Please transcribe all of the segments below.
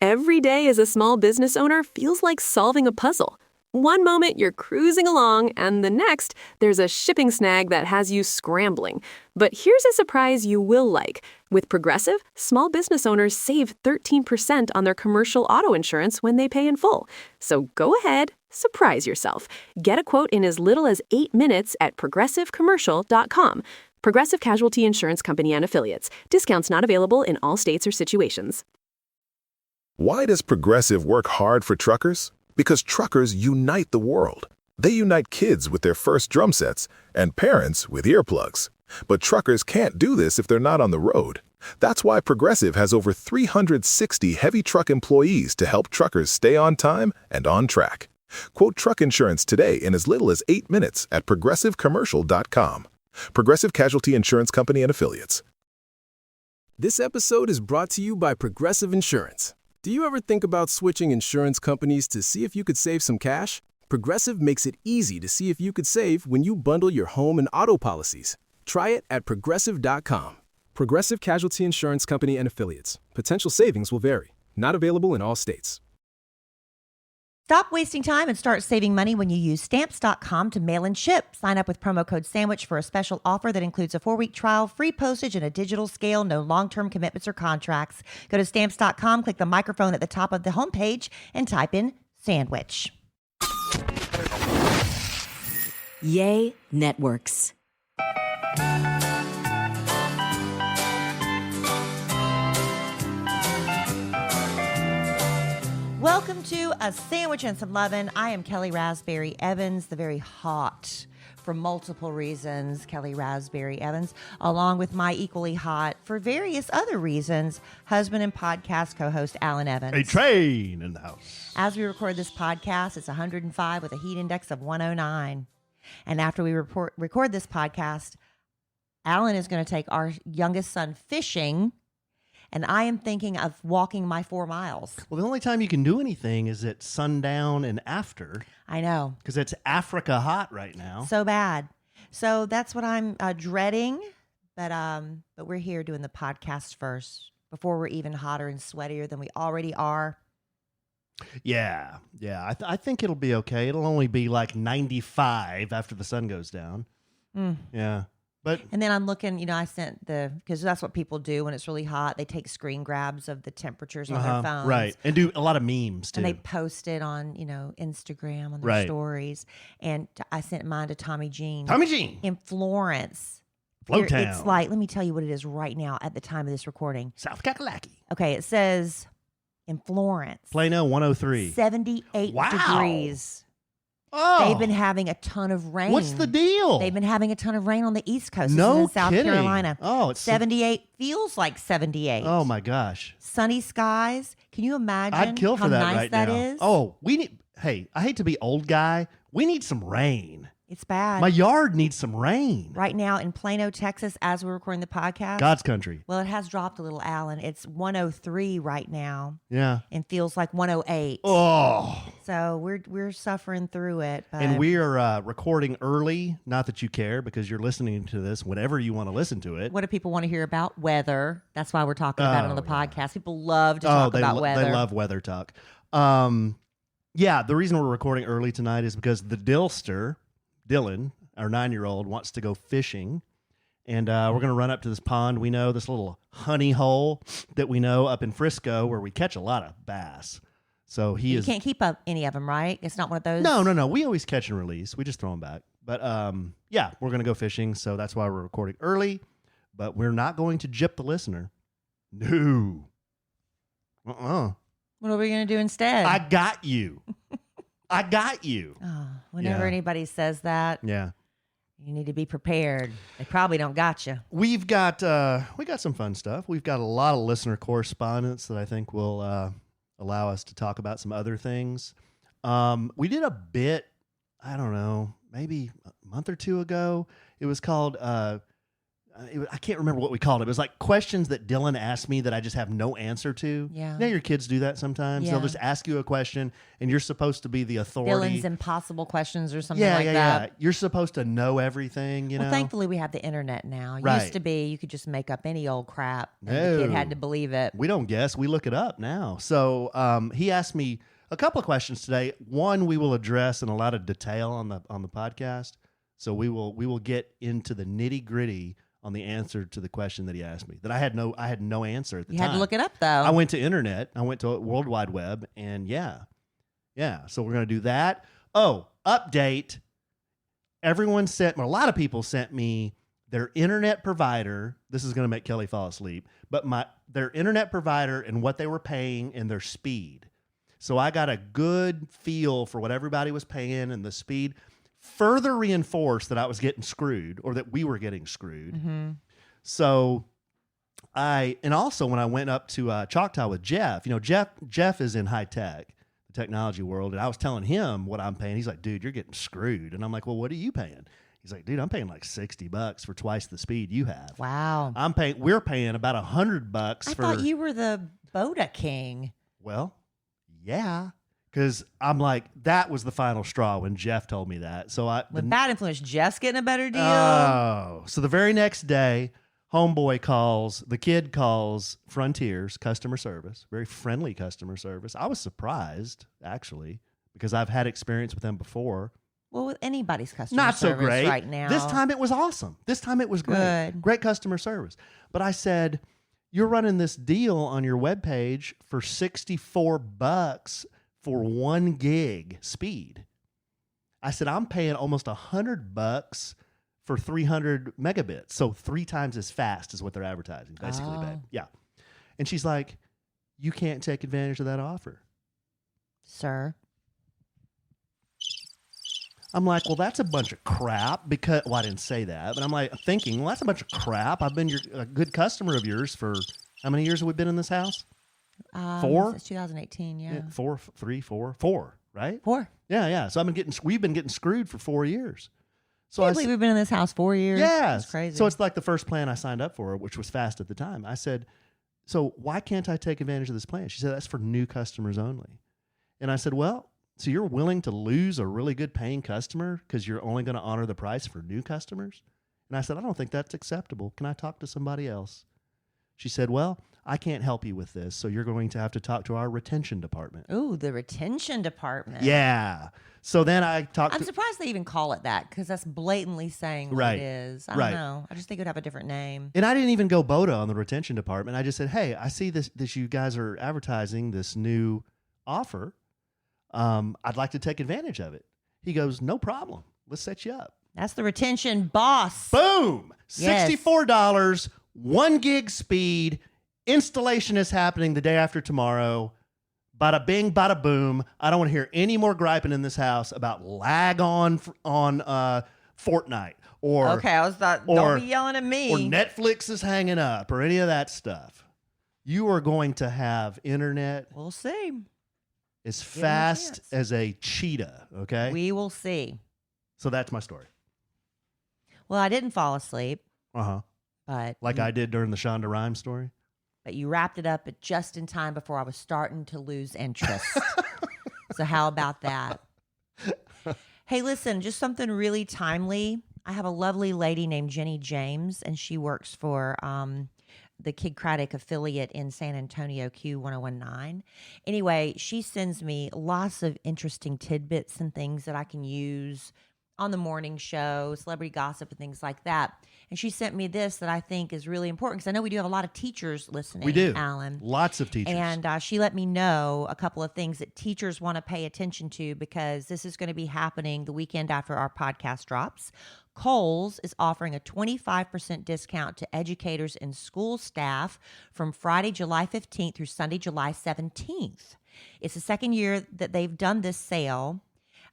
Every day as a small business owner feels like solving a puzzle. One moment you're cruising along, and the next, there's a shipping snag that has you scrambling. But here's a surprise you will like. With Progressive, small business owners save 13% on their commercial auto insurance when they pay in full. So go ahead, surprise yourself. Get a quote in as little as 8 minutes at progressivecommercial.com. Progressive Casualty Insurance Company and Affiliates. Discounts not available in all states or situations. Why does Progressive work hard for truckers? Because truckers unite the world. They unite kids with their first drum sets and parents with earplugs. But truckers can't do this if they're not on the road. That's why Progressive has over 360 heavy truck employees to help truckers stay on time and on track. Quote truck insurance today in as little as 8 minutes at progressivecommercial.com. Progressive Casualty Insurance Company and Affiliates. This episode is brought to you by Progressive Insurance. Do you ever think about switching insurance companies to see if you could save some cash? Progressive makes it easy to see if you could save when you bundle your home and auto policies. Try it at progressive.com. Progressive Casualty Insurance Company and Affiliates. Potential savings will vary. Not available in all states. Stop wasting time and start saving money when you use Stamps.com to mail and ship. Sign up with promo code SANDWICH for a special offer that includes a 4-week trial, free postage, and a digital scale, no long-term commitments or contracts. Go to Stamps.com, click the microphone at the top of the homepage, and type in sandwich. Yay Networks. Welcome to A Sandwich and Some Lovin'. I am Kellie Raspberry Evans, the very hot, for multiple reasons, Kellie Raspberry Evans, along with my equally hot, for various other reasons, husband and podcast co-host Allen Evans. A train in the house. As we record this podcast, it's 105 with a heat index of 109. And after we record this podcast, Allen is going to take our youngest son fishing. And I am thinking of walking my 4 miles. Well, the only time you can do anything is at sundown and after. I know. Because it's Africa hot right now. So bad. So that's what I'm dreading. But we're here doing the podcast first before we're even hotter and sweatier than we already are. Yeah. I think it'll be okay. It'll only be like 95 after the sun goes down. Yeah. And then I'm looking, I sent because that's what people do when it's really hot. They take screen grabs of the temperatures on their phones. Right. And do a lot of memes, too. And they post it on, Instagram on their stories. And I sent mine to Tommy Jean. Tommy Jean. In Florence. Flowtown. It's like, let me tell you what it is right now at the time of this recording. South Kakalaki. Okay, it says in Florence. Plano 103. 78 degrees. Oh. They've been having a ton of rain. What's the deal? They've been having a ton of rain on the East Coast. No in South kidding. Carolina. Oh, it's 78 feels like 78. Oh my gosh. Sunny skies. Can you imagine I'd kill for how that nice right that now. is? Oh, I hate to be old guy. We need some rain. It's bad. My yard needs some rain. Right now in Plano, Texas, as we're recording the podcast. God's country. Well, it has dropped a little, Allen. It's 103 right now. Yeah. And feels like 108. Oh. So we're suffering through it. But And we are recording early. Not that you care, because you're listening to this whenever you want to listen to it. what do people want to hear about? Weather. That's why we're talking about it on the podcast. People love to talk about weather. They love weather talk. Yeah, the reason we're recording early tonight is because the Dillster, Dylan, our 9-year-old, wants to go fishing. And we're going to run up to this pond we know, this little honey hole that we know up in Frisco where we catch a lot of bass. So You can't keep up any of them, right? It's not one of those? No. We always catch and release. We just throw them back. But yeah, we're going to go fishing. So that's why we're recording early. But we're not going to gyp the listener. No. What are we going to do instead? I got you. Oh, whenever anybody says that, Yeah. you need to be prepared. They probably don't got you. We got some fun stuff. We've got a lot of listener correspondence that I think will allow us to talk about some other things. We did a bit, I don't know, maybe a month or two ago. It was called I can't remember what we called it. It was like questions that Dylan asked me that I just have no answer to. Yeah. You know, your kids do that sometimes. Yeah. They'll just ask you a question, and you're supposed to be the authority. Dylan's impossible questions or something yeah, like yeah, that. yeah. You're supposed to know everything, you know? Well, thankfully, we have the internet now. It Right. used to be you could just make up any old crap, and No. the kid had to believe it. We don't guess. We look it up now. So he asked me a couple of questions today. One we will address in a lot of detail on the podcast. So we will get into the nitty gritty on the answer to the question that he asked me. That I had no answer at the You time. had to look it up, though. I went to internet. I went to World Wide Web, and yeah. So we're gonna do that. Oh, update. A lot of people sent me their internet provider. This is gonna make Kelly fall asleep. But their internet provider and what they were paying and their speed. So I got a good feel for what everybody was paying and the speed. Further reinforced that I was getting screwed, or that we were getting screwed. Mm-hmm. So and also when I went up to Choctaw with Jeff, Jeff is in high tech, the technology world, and I was telling him what I'm paying. He's like, dude, you're getting screwed. And I'm like, well, what are you paying? He's like, dude, I'm paying like $60 for twice the speed you have. Wow. We're paying about $100 I for. thought you were the Boda king. Well, yeah. Because I'm like, that was the final straw when Jeff told me that. So With bad influence, Jeff's getting a better deal. Oh, so the very next day, the kid calls Frontier's customer service, very friendly customer service. I was surprised, actually, because I've had experience with them before. Well, with anybody's customer Not so service great. right now. This time it was awesome. This time it was great. Good. Great customer service. But I said, you're running this deal on your webpage for $64 for 1 gig speed. I said, I'm paying almost $100 for 300 megabits. So 3 times as fast is what they're advertising, basically, Oh. babe. Yeah. And she's like, you can't take advantage of that offer. Sir. I'm like, well, that's a bunch of crap because, well, I didn't say that, but I'm like thinking, well, that's a bunch of crap. I've been a good customer of yours for how many years have we been in this house? 4? Since 2018, yeah. 4, 3, 4, right? 4. Yeah. So we've been getting screwed for 4 years. So I believe we've been in this house 4 years. Yes. That's crazy. So it's like the first plan I signed up for, which was fast at the time. I said, so why can't I take advantage of this plan? She said, that's for new customers only. And I said, well, so you're willing to lose a really good paying customer because you're only going to honor the price for new customers? And I said, I don't think that's acceptable. Can I talk to somebody else? She said, well, I can't help you with this, so you're going to have to talk to our retention department. Ooh, the retention department. Yeah. So then I talked I'm surprised they even call it that because that's blatantly saying what Right. it is. I Right. don't know. I just think it would have a different name. And I didn't even go Boda on the retention department. I just said, hey, I see this you guys are advertising this new offer. I'd like to take advantage of it. He goes, no problem. Let's set you up. That's the retention boss. Boom! Yes. $64, 1 gig speed. Installation is happening the day after tomorrow. Bada bing, bada boom. I don't want to hear any more griping in this house about lag on Fortnite or Okay, I was thought, don't be yelling at me. or Netflix is hanging up or any of that stuff. You are going to have internet We'll see. as Give 'em a fast chance. as a cheetah, okay? We will see. So that's my story. Well, I didn't fall asleep, Uh-huh. but Like I did during the Shonda Rhimes story. but you wrapped it up at just in time before I was starting to lose interest. So how about that? Hey, listen, just something really timely. I have a lovely lady named Jenny James, and she works for the Kid Craddock affiliate in San Antonio, Q1019. Anyway, she sends me lots of interesting tidbits and things that I can use on the morning show, celebrity gossip, and things like that. And she sent me this that I think is really important because I know we do have a lot of teachers listening. We do. Alan. Lots of teachers. And she let me know a couple of things that teachers want to pay attention to because this is going to be happening the weekend after our podcast drops. Kohl's is offering a 25% discount to educators and school staff from Friday, July 15th through Sunday, July 17th. It's the second year that they've done this sale.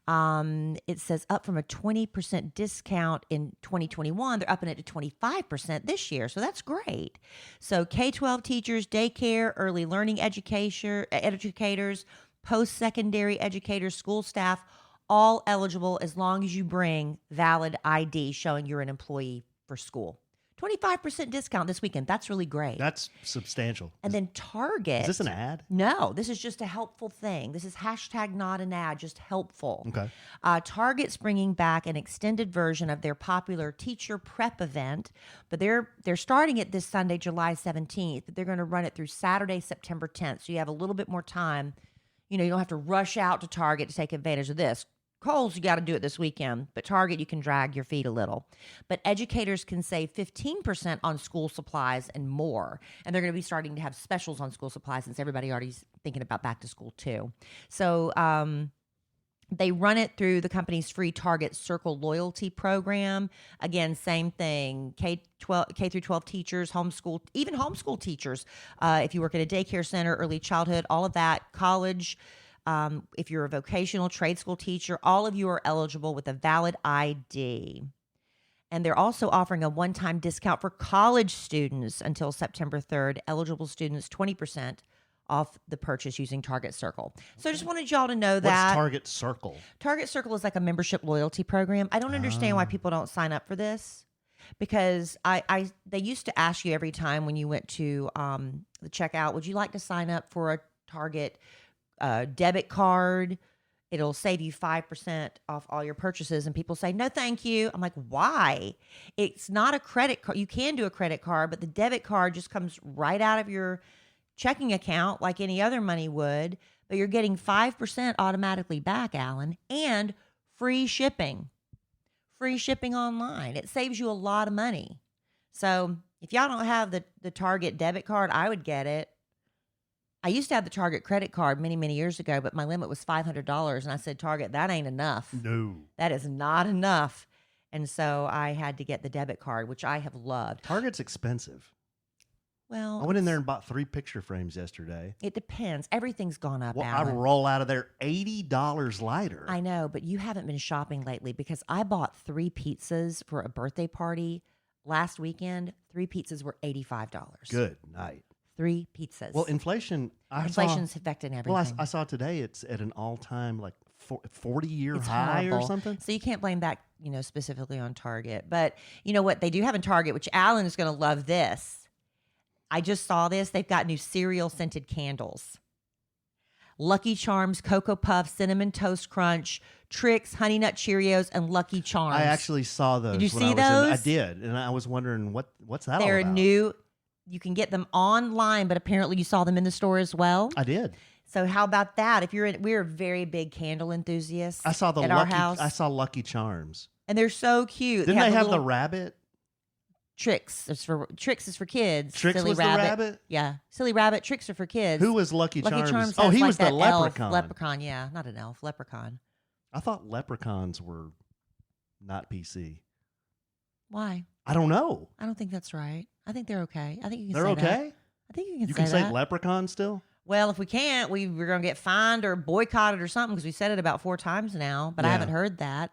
It says up from a 20% discount in 2021. They're upping it to 25% this year. So that's great. So K-12 teachers, daycare, early learning educators, post-secondary educators, school staff, all eligible as long as you bring valid ID showing you're an employee for school. 25% discount this weekend. That's really great. That's substantial. And then Target. Is this an ad? No, this is just a helpful thing. This is hashtag not an ad, just helpful. Okay. Target's bringing back an extended version of their popular teacher prep event, but they're starting it this Sunday, July 17th. But they're going to run it through Saturday, September 10th. So you have a little bit more time. You don't have to rush out to Target to take advantage of this. Kohl's, you got to do it this weekend, but Target, you can drag your feet a little. But educators can save 15% on school supplies and more. And they're going to be starting to have specials on school supplies since everybody already's thinking about back to school too. So they run it through the company's free Target Circle loyalty program. Again, same thing. K through 12 teachers, homeschool, even homeschool teachers. If you work at a daycare center, early childhood, all of that, college. If you're a vocational trade school teacher, all of you are eligible with a valid ID. And they're also offering a one-time discount for college students until September 3rd. Eligible students, 20% off the purchase using Target Circle. So I just wanted y'all to know that. What's Target Circle? Target Circle is like a membership loyalty program. I don't understand why people don't sign up for this, because they used to ask you every time when you went to the checkout, would you like to sign up for a Target debit card? It'll save you 5% off all your purchases. And people say, no, thank you. I'm like, why? It's not a credit card. You can do a credit card, but the debit card just comes right out of your checking account like any other money would. But you're getting 5% automatically back, Alan, and free shipping. Free shipping online. It saves you a lot of money. So if y'all don't have the Target debit card, I would get it. I used to have the Target credit card many, many years ago, but my limit was $500. And I said, Target, that ain't enough. No. That is not enough. And so I had to get the debit card, which I have loved. Target's expensive. Well, I went in there and bought 3 picture frames yesterday. It depends. Everything's gone up, Well, I Alan. roll out of there $80 lighter. I know, but you haven't been shopping lately, because I bought 3 pizzas for a birthday party last weekend. 3 pizzas were $85. Good night. 3 pizzas. Well, inflation's affecting everything. Well, I saw today it's at an all-time 40-year It's high horrible. or something. So you can't blame that, specifically on Target. But you know what they do have in Target, which Alan is going to love this. I just saw this. They've got new cereal scented candles. Lucky Charms, Cocoa Puffs, Cinnamon Toast Crunch, Trix, Honey Nut Cheerios, and Lucky Charms. I actually saw those. Did you when see I those? I did, and I was wondering what's that all They're about? new. You can get them online, but apparently you saw them in the store as well. I did. So how about that? If we're very big candle enthusiasts. I saw at our house. I saw Lucky Charms. And they're so cute. Didn't they have the little rabbit? Trix is for kids. Trix Silly was rabbit. the rabbit? Yeah. Silly Rabbit. Tricks are for kids. Who was Lucky Charms? Lucky Charms Oh, has he like was the that elf. leprechaun. Leprechaun, yeah. Not an elf. Leprechaun. I thought leprechauns were not PC. Why? I don't know. I don't think that's right. I think they're okay. I think you can They're say okay? that. I think you can say that. leprechaun still? Well, if we can't, we're going to get fined or boycotted or something, because we said it about 4 times now, but I Yeah. haven't heard that.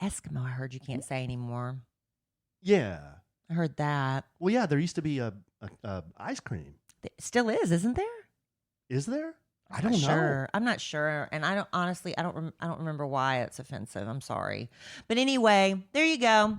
Eskimo, I heard you can't say anymore. Yeah. I heard that. Well, yeah, there used to be a ice cream. There still is, isn't there? Is there? I I'm don't not know. sure. I'm not sure, and I don't remember why it's offensive. I'm sorry, but anyway, there you go.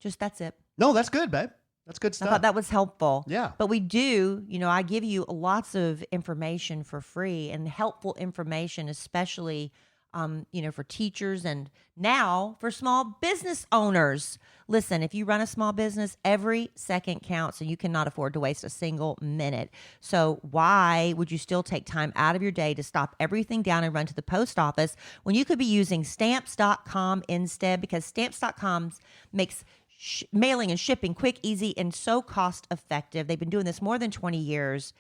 Just that's it. No, that's good, babe. That's good I stuff. thought that was helpful. Yeah. But we do, I give you lots of information for free, and helpful information, especially, for teachers and now for small business owners. Listen, if you run a small business, every second counts, and you cannot afford to waste a single minute. So why would you still take time out of your day to stop everything down and run to the post office when you could be using Stamps.com instead? Because Stamps.com makes mailing and shipping quick, easy, and so cost effective. They've been doing this more than 20 years.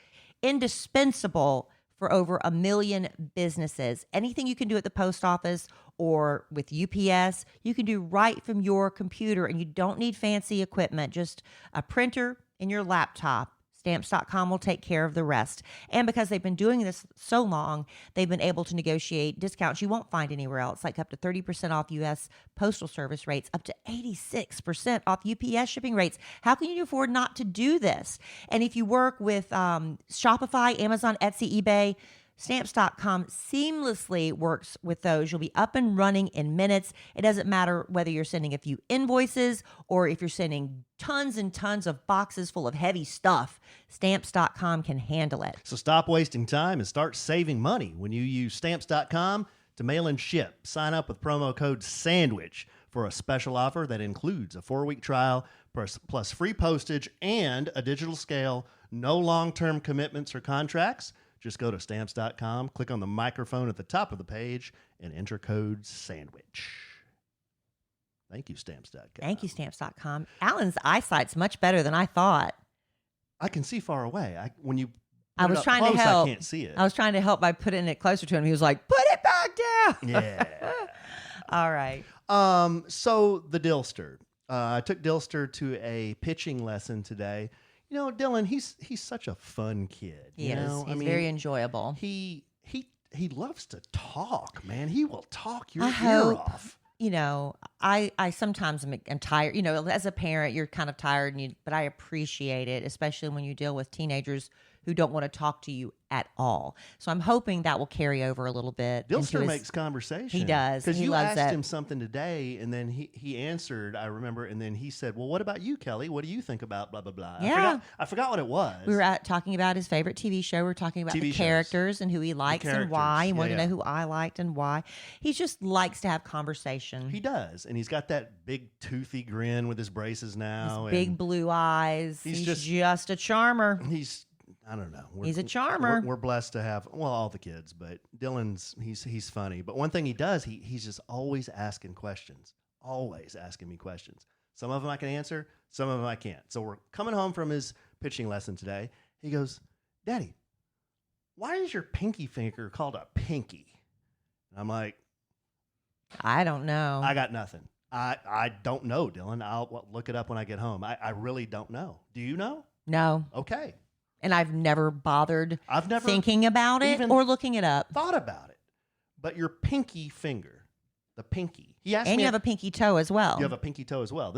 Indispensable for over 1 million businesses. Anything you can do at the post office or with UPS, you can do right from your computer, and you don't need fancy equipment, just a printer and your laptop. Stamps.com will take care of the rest. And because they've been doing this so long, they've been able to negotiate discounts you won't find anywhere else, like up to 30% off U.S. Postal Service rates, up to 86% off UPS shipping rates. How can you afford not to do this? And if you work with Shopify, Amazon, Etsy, eBay, Stamps.com seamlessly works with those. You'll be up and running in minutes. It doesn't matter whether you're sending a few invoices or if you're sending tons and tons of boxes full of heavy stuff. Stamps.com can handle it. So stop wasting time and start saving money when you use Stamps.com to mail and ship. Sign up with promo code SANDWICH for a special offer that includes a 4-week trial plus free postage and a digital scale. No long-term commitments or contracts. Just go to Stamps.com, click on the microphone at the top of the page, and enter code SANDWICH. Thank you, Stamps.com. Thank you, Stamps.com. Alan's eyesight's much better than I thought. I can see far away. When you I put was it up trying to close, help. I can't see it. I was trying to help by putting it closer to him. He was like, put it back down. Yeah. All right. So the Dillster. I took Dillster to a pitching lesson today. You know, Dylan, he's such a fun kid. He you is. know? He's very enjoyable. He loves to talk, man. He will talk your I ear hope. off. You know, I sometimes am tired. You know, as a parent, you're kind of tired, but I appreciate it, especially when you deal with teenagers who don't want to talk to you at all. So I'm hoping that will carry over a little bit. Dillster makes conversation. He does. Because He you loves asked it. him something today, and then he answered, I remember, and then he said, well, what about you, Kelly? What do you think about blah, blah, blah? Yeah. I forgot what it was. We were talking about his favorite TV show. We were talking about TV the shows. characters and who he likes and why. He characters. wanted Yeah, to know yeah. who I liked and why. He just likes to have conversation. He does. And he's got that big toothy grin with his braces now. His big blue eyes. he's He's just- just a charmer. I don't know. He's a charmer. We're blessed to have, well, all the kids, but Dylan's, he's funny. But one thing he does, he's just always asking questions, always asking me questions. Some of them I can answer, some of them I can't. So we're coming home from his pitching lesson today. He goes, Daddy, why is your pinky finger called a pinky? And I'm like, I don't know. I got nothing. I don't know, Dylan. I'll look it up when I get home. I really don't know. Do you know? No. Okay. And I've never bothered I've never thinking about it even or looking it up. thought about it. But your pinky finger, the pinky. He asked And me. you have a pinky toe as well. You have a pinky toe as well.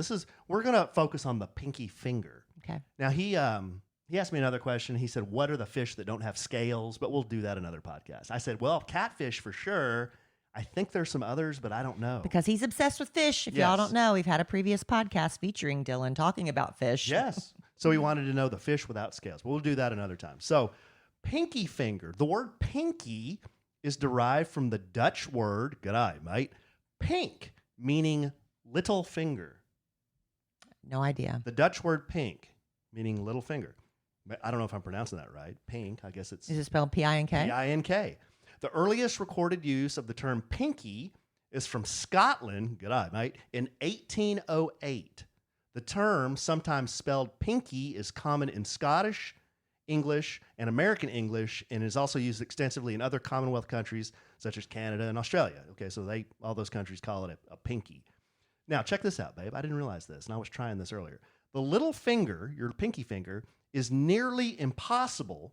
We're gonna focus on the pinky finger. Okay. Now he asked me another question. He said, "What are the fish that don't have scales?" But we'll do that another podcast. I said, "Well, catfish for sure. I think there's some others, but I don't know." Because he's obsessed with fish. If Yes. y'all don't know, we've had a previous podcast featuring Dylan talking about fish. Yes. So he wanted to know the fish without scales. We'll do that another time. So, pinky finger. The word pinky is derived from the Dutch word, g'day, mate, pink, meaning little finger. No idea. The Dutch word pink, meaning little finger. I don't know if I'm pronouncing that right. Pink, I guess it's Is it spelled P-I-N-K? P-I-N-K. The earliest recorded use of the term pinky is from Scotland, g'day, mate, in 1808. The term, sometimes spelled pinky, is common in Scottish, English, and American English, and is also used extensively in other Commonwealth countries such as Canada and Australia. Okay, so all those countries call it a pinky. Now, check this out, babe. I didn't realize this, and I was trying this earlier. The little finger, your pinky finger, is nearly impossible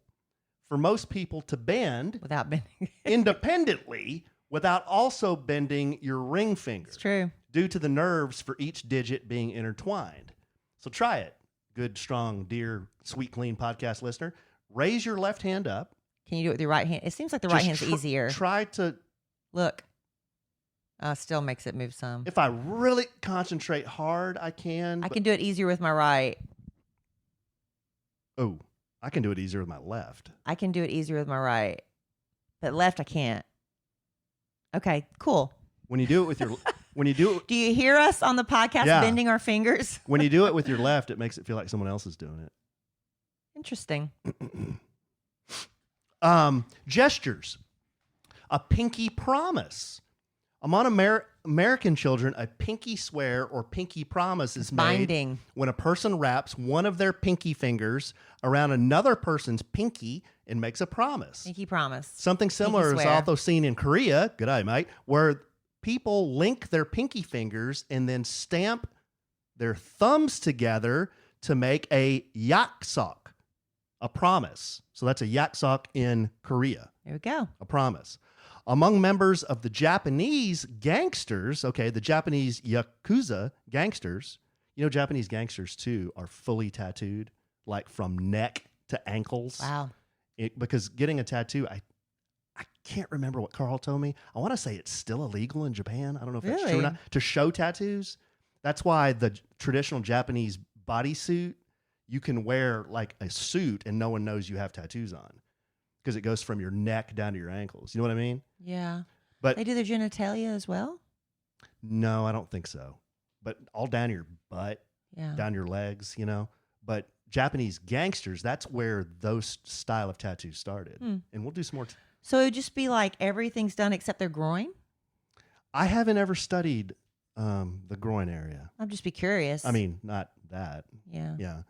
for most people to bend Without bending. independently without also bending your ring finger. It's true. Due to the nerves for each digit being intertwined. So try it, good, strong, dear, sweet, clean podcast listener. Raise your left hand up. Can you do it with your right hand? It seems like the right Just hand's easier. Try to, Look. Still makes it move some. if I really concentrate hard, I can. I can do it easier with my right. Oh, I can do it easier with my left. I can do it easier with my right. But left, I can't. Okay, cool. When you do it with your, when you do it, Do you hear us on the podcast Yeah. bending our fingers? when you do it with your left, it makes it feel like someone else is doing it. Interesting. Gestures. A pinky promise. Among American children, a pinky swear or pinky promise is made Binding. when a person wraps one of their pinky fingers around another person's pinky and makes a promise. Pinky promise. Something similar is swear. also seen in Korea, good day, mate, where people link their pinky fingers and then stamp their thumbs together to make a yaksok, a promise. So that's a yaksok in Korea, There we go. a promise. Among members of the Japanese gangsters, okay, the Japanese Yakuza gangsters, you know, Japanese gangsters too are fully tattooed, like from neck to ankles. Wow. Because getting a tattoo, can't remember what Carl told me. I want to say it's still illegal in Japan. I don't know if that's true or Really? not. To show tattoos. That's why the traditional Japanese bodysuit, you can wear like a suit and no one knows you have tattoos on because it goes from your neck down to your ankles. You know what I mean? Yeah. But They do their genitalia as well? no, I don't think so. But all down your butt, Yeah. down your legs, you know. But Japanese gangsters, that's where those style of tattoos started. And we'll do some more. So it would just be like everything's done except their groin? I haven't ever studied the groin area. I'd just be curious. I mean, not that. yeah. Yeah.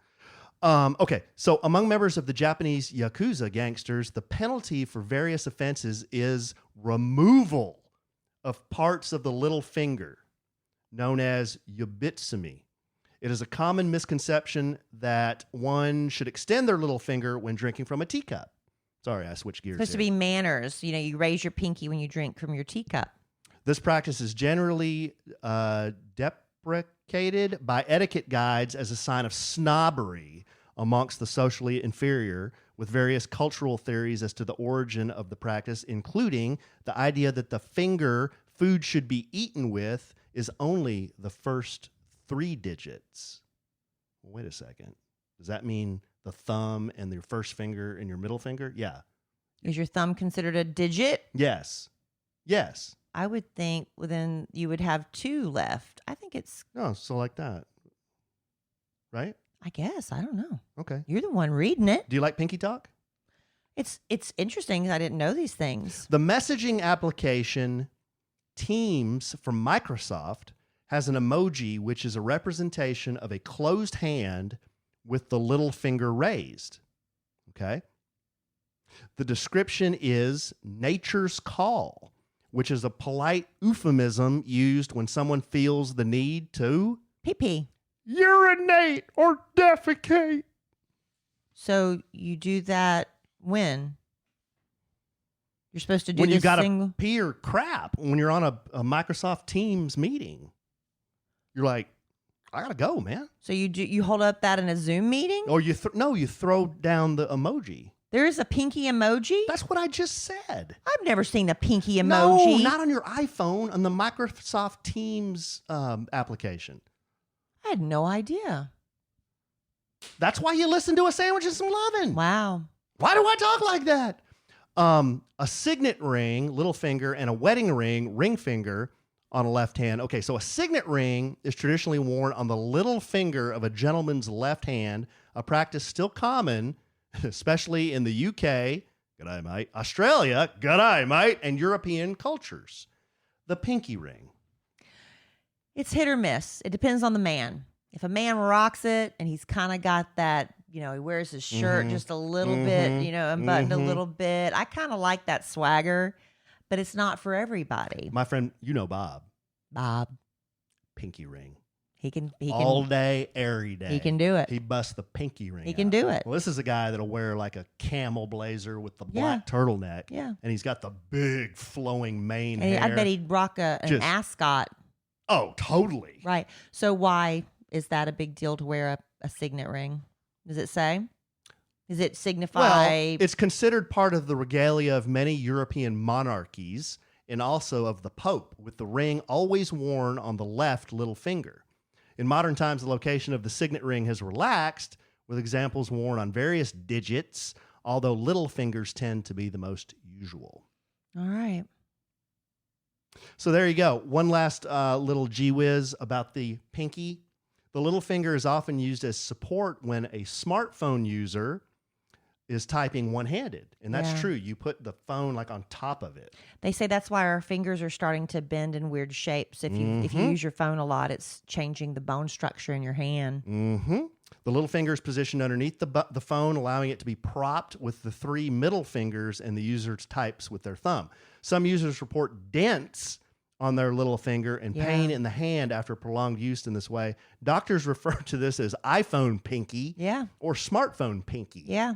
Okay, so among members of the Japanese Yakuza gangsters, the penalty for various offenses is removal of parts of the little finger, known as yobitsumi. It is a common misconception that one should extend their little finger when drinking from a teacup. Sorry, I switched gears. It's supposed to here. be manners. You know, you raise your pinky when you drink from your teacup. This practice is generally deprecated by etiquette guides as a sign of snobbery amongst the socially inferior, with various cultural theories as to the origin of the practice, including the idea that the finger food should be eaten with is only the first 3 digits. Wait a second. Does that mean the thumb and your first finger and your middle finger? Yeah. Is your thumb considered a digit? Yes. Yes. I would think then you would have 2 left. I think it's, No, so like that. Right? I guess. I don't know. Okay. You're the one reading it. Do you like Pinky Talk? It's interesting. I didn't know these things. The messaging application Teams from Microsoft has an emoji which is a representation of a closed hand with the little finger raised. Okay? The description is nature's call, which is a polite euphemism used when someone feels the need to Pee-pee. urinate or defecate. So you do that when? You're supposed to do When you this got single... to pee or crap, when you're on a Microsoft Teams meeting, you're like, I gotta go, man. So you hold up that in a Zoom meeting? Or you throw down the emoji. There is a pinky emoji? That's what I just said. I've never seen a pinky emoji. No, not on your iPhone, on the Microsoft Teams application. I had no idea. That's why you listen to a sandwich and some lovin'. Wow. Why do I talk like that? A signet ring, little finger, and a wedding ring finger on a left hand. Okay, so a signet ring is traditionally worn on the little finger of a gentleman's left hand, a practice still common, especially in the UK, g'day mate, Australia, g'day mate, and European cultures. The pinky ring. It's hit or miss. It depends on the man. If a man rocks it and he's kind of got that, you know, he wears his shirt just a little bit, you know, unbuttoned a little bit. I kind of like that swagger, but it's not for everybody. My friend, you know Bob. Bob, Pinky ring. he can All day, every day. He can do it. He busts the pinky ring He can out. do it. Well, this is a guy that'll wear like a camel blazer with the black turtleneck. Yeah. And he's got the big flowing mane And hair. I bet he'd rock an Just- ascot. Oh, totally. Right. So why is that a big deal to wear a signet ring? Does it say? Does it signify? Well, it's considered part of the regalia of many European monarchies and also of the Pope, with the ring always worn on the left little finger. In modern times, the location of the signet ring has relaxed, with examples worn on various digits, although little fingers tend to be the most usual. All right. So there you go. One last little gee whiz about the pinky. The little finger is often used as support when a smartphone user is typing one-handed. And that's Yeah. true. You put the phone like on top of it. They say that's why our fingers are starting to bend in weird shapes. If you use your phone a lot, it's changing the bone structure in your hand. Mm-hmm. The little finger is positioned underneath the phone, allowing it to be propped with the 3 middle fingers, and the user types with their thumb. Some users report dents on their little finger and pain in the hand after prolonged use in this way. Doctors refer to this as iPhone pinky Yeah. or smartphone pinky. Yeah.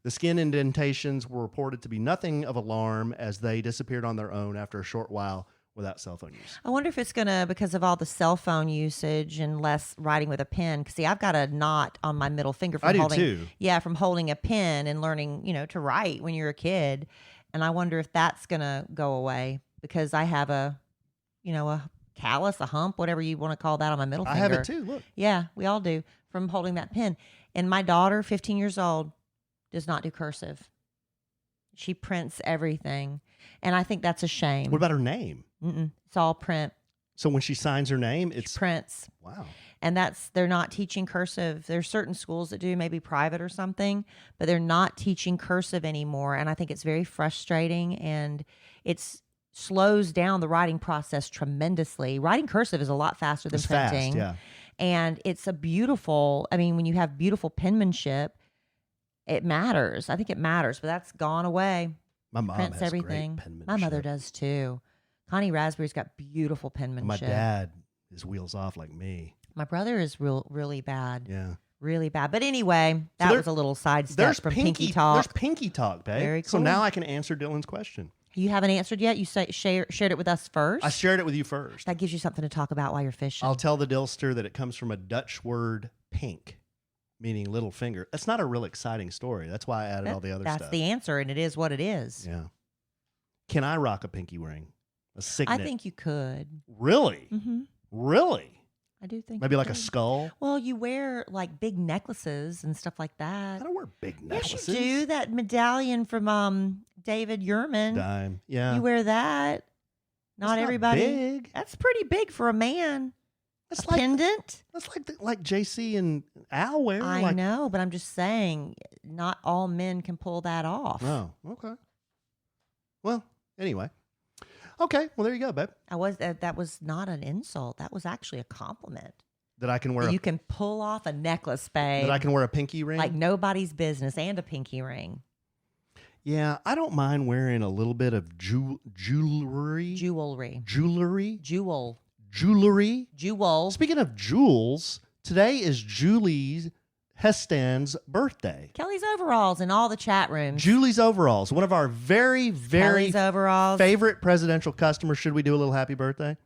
The skin indentations were reported to be nothing of alarm, as they disappeared on their own after a short while without cell phone use. I wonder if it's going to, because of all the cell phone usage and less writing with a pen. Because, see, I've got a knot on my middle finger from I do holding, too. Yeah, from holding a pen and learning, you know, to write when you're a kid. And I wonder if that's going to go away because I have a callus, a hump, whatever you want to call that on my middle finger. I have it too. Look. Yeah, we all do from holding that pen. And my daughter, 15 years old, does not do cursive. She prints everything. And I think that's a shame. What about her name? It's all print. So when she signs her name, it's She prints. wow. And they're not teaching cursive. There's certain schools that do, maybe private or something, but they're not teaching cursive anymore. And I think it's very frustrating, and it slows down the writing process tremendously. Writing cursive is a lot faster than It's printing. fast, yeah. And it's when you have beautiful penmanship, it matters. I think it matters, but that's gone away. My mom Prints has everything. great penmanship. My mother does too. Connie Raspberry's got beautiful penmanship. My dad is wheels off like me. My brother is really bad. Yeah. Really bad. But anyway, So that was a little sidestep from Pinky Talk. There's Pinky Talk, babe. Very So cool. now I can answer Dylan's question. You haven't answered yet? You shared it with us first? I shared it with you first. That gives you something to talk about while you're fishing. I'll tell the Dillster that it comes from a Dutch word pink, meaning little finger. That's not a real exciting story. That's why I added all the other That's stuff. the answer, and it is what it is. Yeah. Can I rock a pinky ring? A signet? I think you could. Really? Mm-hmm. Really? I do think Maybe you like a could. skull? Well, you wear like big necklaces and stuff like that. I don't wear big necklaces. Yes, you do. That medallion from David Yurman. Dime. Yeah. You wear that. That's Not everybody. big. That's pretty big for a man. That's A pendant. That's like JC and Al wear. I know, but I'm just saying, not all men can pull that off. Oh, okay. Well, anyway. Okay, well there you go, babe. That was not an insult. That was actually a compliment. That I can wear. You can pull off a necklace, babe. That I can wear a pinky ring. like nobody's business, and a pinky ring. Yeah, I don't mind wearing a little bit of jewelry. Jewelry. Jewelry. Jewel. Speaking of jewels, today is Julie Hestan's birthday. Kelly's overalls in all the chat rooms. Julie's overalls, one of our very, very Kelly's overalls. favorite presidential customers. Should we do a little happy birthday?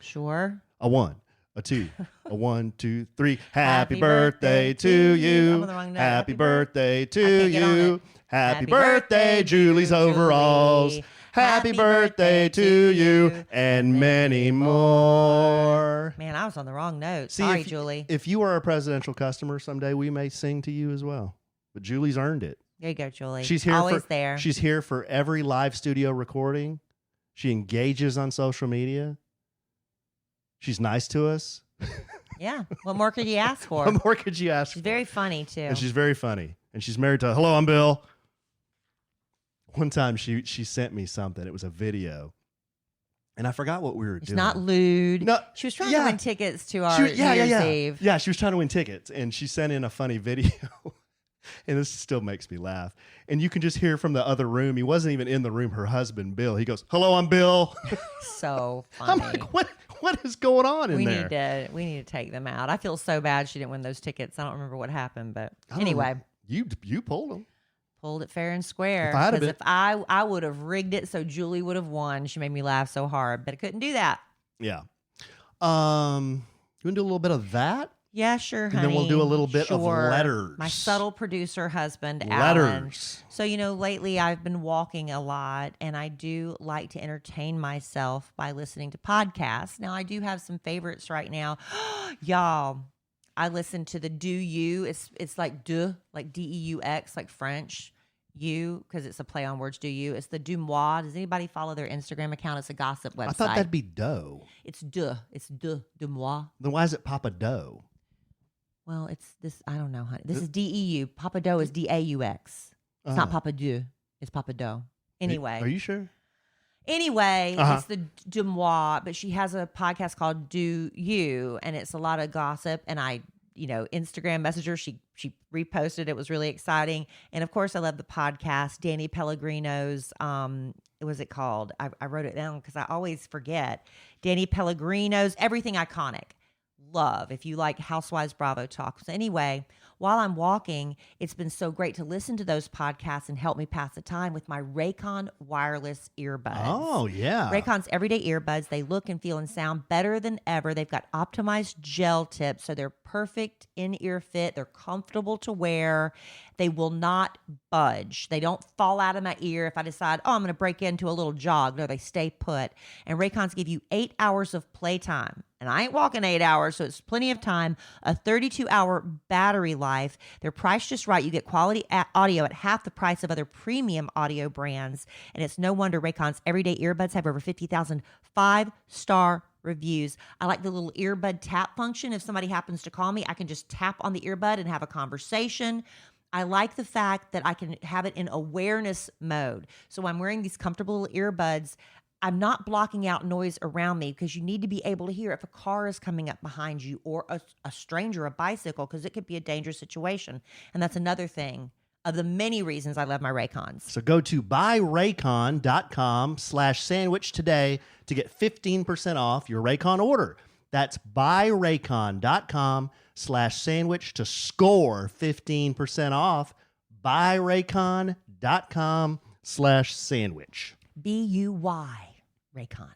Sure. A 1, a 2, a 1, 2, 3. Happy Happy birthday birthday to to you. you. I'm on the wrong note. Happy Happy birthday to can't get on you. it. Happy Happy birthday, birthday, Julie's Julie. overalls. Happy birthday to you, and many more. Man, I was on the wrong note. See, Sorry, if, Julie. If you are a presidential customer, someday we may sing to you as well. But Julie's earned it. There you go, Julie. She's here Always for, there. She's here for every live studio recording. She engages on social media. She's nice to us. Yeah. What more could you ask for? What more could you ask She's for? very funny too. And she's very funny. And she's married to, hello, I'm Bill. One time she sent me something. It was a video. And I forgot what we were It's doing. not lewd. No, She was trying yeah. to win tickets to our She- New Year's Eve. Yeah, she was trying to win tickets. And she sent in a funny video. And this still makes me laugh. And you can just hear from the other room. He wasn't even in the room. Her husband, Bill. He goes, hello, I'm Bill. So I'm funny. like, what is going on in we there? we need to take them out. I feel so bad she didn't win those tickets. I don't remember what happened, but I don't anyway, know. You pulled them. pulled it fair and square. If I had Because been- if I would have rigged it so Julie would have won. She made me laugh so hard, but I couldn't do that. Yeah. You want to do a little bit of that? Yeah, sure, honey. And then we'll do a little bit of Sure. letters. My subtle producer husband, Alan. Letters. So, lately I've been walking a lot, and I do like to entertain myself by listening to podcasts. Now, I do have some favorites right now. Y'all, I listen to the Do You. It's like de, like D-E-U-X, like French. You, because it's a play on words, Do You. It's the Du Moi. Does anybody follow their Instagram account? It's a gossip website. I thought that'd be dough. It's de. It's de moi. Then why is it Papa Dough? Well, it's this. I don't know, honey. This is D-E-U. Papa Dough is D-A-U-X. It's not Papa Doux. It's Papa Dough. Anyway. Are you sure? Anyway, Uh-huh. it's the Du Moi, but she has a podcast called Do You, and it's a lot of gossip. And I, Instagram messenger, she reposted. It was really exciting. And of course, I love the podcast. Danny Pellegrino's, what was it called? I wrote it down because I always forget. Danny Pellegrino's Everything Iconic. Love if you like Housewives Bravo talk. So anyway, while I'm walking, it's been so great to listen to those podcasts and help me pass the time with my Raycon wireless earbuds. Oh, yeah. Raycon's everyday earbuds, they look and feel and sound better than ever. They've got optimized gel tips, so they're perfect in-ear fit. They're comfortable to wear. They will not budge. They don't fall out of my ear if I decide, I'm going to break into a little jog. No, they stay put. And Raycons give you 8 hours of playtime. And I ain't walking 8 hours, so it's plenty of time. A 32-hour battery life. They're priced just right. You get quality audio at half the price of other premium audio brands. And it's no wonder Raycon's everyday earbuds have over 50,000 5-star reviews. I like the little earbud tap function. If somebody happens to call me, I can just tap on the earbud and have a conversation. I like the fact that I can have it in awareness mode. So I'm wearing these comfortable earbuds. I'm not blocking out noise around me because you need to be able to hear if a car is coming up behind you or a stranger, a bicycle, because it could be a dangerous situation. And that's another thing of the many reasons I love my Raycons. So go to buyraycon.com/sandwich today to get 15% off your Raycon order. That's buyraycon.com/sandwich to score 15% off. buyraycon.com/sandwich. BUY Raycon.